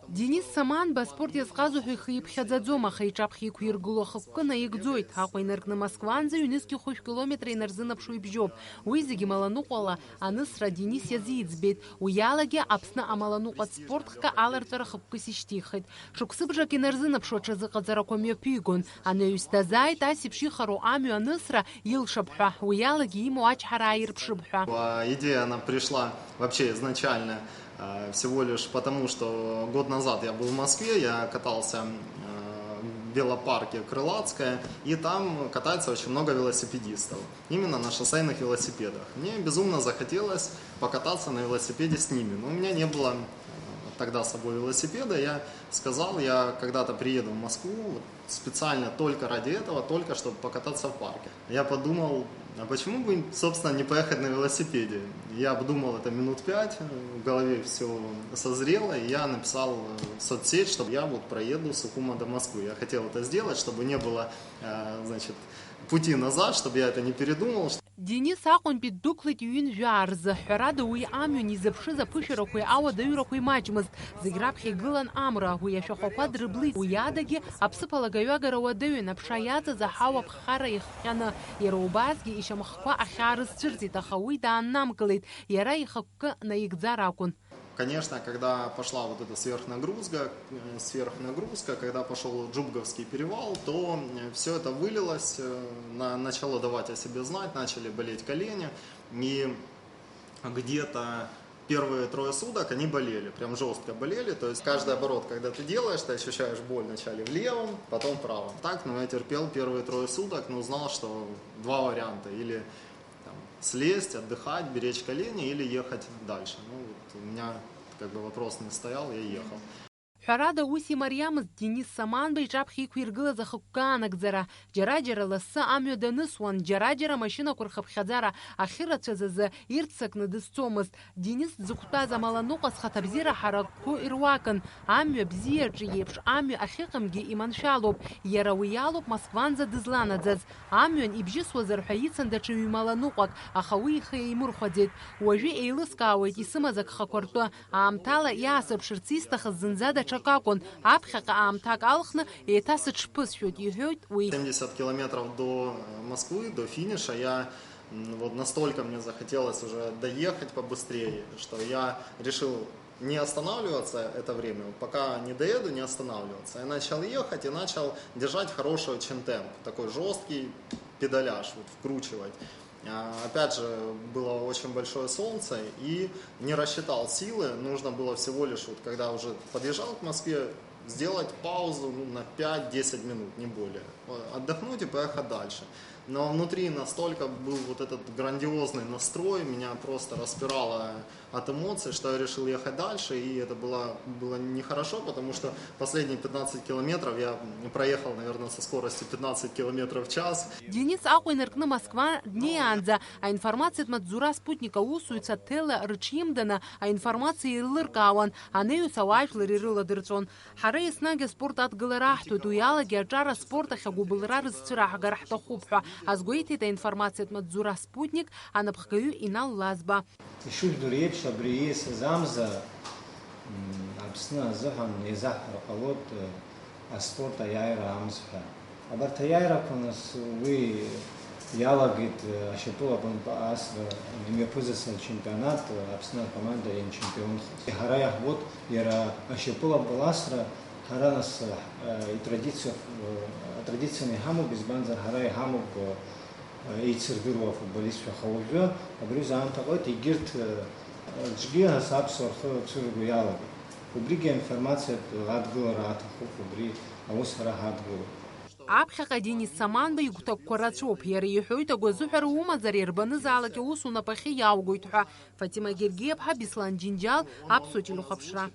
Денис Саманба спорт иазҟазоуҳәа ихы иԥхьаӡаӡом, аха иҿаԥхьа иқәиргыло ахықәкы наигӡоит. Аҟәа инаркны Москваанӡа ҩнызқьи хәышә километр инарзынап-шуа ибжьоуп. Уи зегьы маланыҟәала анысра Денис иазиӡбеит. Уи алагьы Аԥсны амаланыҟәатә спортхкы аларҵәара хықәкыс ишьҭихит. Шықәсыбжак инарзынаԥшуа аҽазыҟаҵарақәа мҩаԥигон. Анаҩс дазааит асеиԥш ихароу амҩа анысра илшап ҳәа, уи алагьы имоу ачҳара ааирԥшып ҳәа. Идея она пришла вообще изначально всего лишь потому, что год назад я был в Москве, я катался в велопарке Крылатская, и там катается очень много велосипедистов, именно на шоссейных велосипедах. Мне безумно захотелось покататься на велосипеде с ними, но у меня не было тогда с собой велосипеда. Я сказал, я когда-то приеду в Москву специально только ради этого, только чтобы покататься в парке. Я подумал, а почему бы, собственно, не поехать на велосипеде? Я обдумал это минут 5, в голове все созрело, и я написал в соцсеть, что я вот проеду с Сухума до Москвы. Я хотел это сделать, чтобы не было, значит, пути назад, чтобы я это не передумал. Денис аҟынтәи ддәықәлеит иҩын жәаарзы. Ҳәарада уи амҩан изыԥшыз аԥышәарақәеи ауадаҩрақәеи маҷмызт. Зегь раԥхьа игылан амра, уи ашәахәақәа дрыблит. Уи адагьы аԥсыԥ алагаҩагара уадаҩын, аԥша иаҵаз аҳауа ԥхара ихҟьаны. Иара убасгьы ишьамхқәа ахьаа рызцәырҵит, аха уи дааннамкылеит. Иара ихықәкы наигӡар акәын. Конечно, когда пошла вот эта сверхнагрузка, когда пошел Джубговский перевал, то все это вылилось, начало давать о себе знать, начали болеть колени, и где-то первые 3 суток они болели, прям жестко болели, то есть каждый оборот, когда ты делаешь, ты ощущаешь боль вначале в левом, потом в правом. Так, но я терпел первые 3 суток, но узнал, что 2 варианта, или слезть, отдыхать, беречь колени или ехать дальше. Ну, вот у меня как бы вопрос не стоял, я ехал. Ҳәарада ус имариамызт Денис Саманба иҿаԥхьа иқәиргылаз ахықәкы анагӡара. Џьара-џьара лассы амҩа данысуан, џьара-џьара машьынақәа рхыԥхьаӡара ахьырацәаз азы ирццакны дызцомызт. Денис дзықәтәаз амаланыҟәа зхаҭабзиара ҳаракқәо ируакын. Амҩа бзиаҿы иеиԥш амҩа ахьыҟамгьы иманшәалоуп. Иара уи алоуп Москваанӡа дызланаӡаз. Амҩан ибжьысуазар ҳәа ицын даҽа ҩ-маланыҟәак, аха уи ихы еимырхәаӡеит. Уажәы еилыскаауеит исымаз агхақәа ртәы. Аамҭала иаасырԥшырц исҭахыз зынӡа даҽакакәын. Аԥхьаҟа аамҭак алхны еиҭа сыҽԥысшәоит, иҳәоит уи. 70 километров до Москвы, до финиша, я вот настолько мне захотелось уже доехать побыстрее, что я решил не останавливаться это время, пока не доеду, не останавливаться. Я начал ехать и начал держать хороший очень темп, такой жесткий педаляж, вот, вкручивать. Опять же, было очень большое солнце и не рассчитал силы, нужно было всего лишь, вот, когда уже подъезжал к Москве, сделать паузу на 5-10 минут, не более, отдохнуть и поехать дальше. Но внутри настолько был вот этот грандиозный настрой, меня просто распирало от эмоций, что я решил ехать дальше, и это было нехорошо, потому что последние 15 километров я проехал, наверное, со скоростью 15 километров в час. Денис аҟәа инаркны Москва днеиаанӡа аинформациатә маҵзура спутник аусзуҩцәа Ҭела рыҽимданы аинформациа еилыркаауан, анеиус ауаажәлар ирыладырҵон. Ҳара еснагь аспорт адгылара ҳҭоит, уи алагьы аҿар аспорт ахь агәыбылра рызцәырааҳгар ҳҭахуп ҳәа азгәеиҭеит аинформациатә маҵзура спутник анапхгаҩы Инал Лазба. Ишыжәдыруа еиԥш абри ииасыз амза Аԥсны азыҳәан еизаҳҳәара ҟалоит аспорт аиааира амза ҳәа. Абарҭ аиааирақәа нас уи иалагеит ашьапыла асра имҩаԥызас ачемпионат Аԥсны акоманда ианчемпионхаз. Ҳара иаҳбоит иара ашьапыла асра ҳара нас атрадицианы иҳамоуп, избанзар ҳара иҳамоуп еицырдыруа афутболистцәа, аха уажәы абри аамҭа ҟалоит, егьырҭ џьгьы аԥсуаа рхы цәырго иалагеит. Убригьы аинформациатә адгылара аҭахуп, убри аус ҳара ҳадгылоуп. Аԥхьаҟа Денис Саманба игәҭакқәа рацәоуп, иара иҳәоит агәазыҳәара умазар иарбанызаалак ус унапахьы иааугоит ҳәа. Фатима Гергиев-ԥҳа, Беслан Џьынџьал, Аԥсуа телехәаԥшра.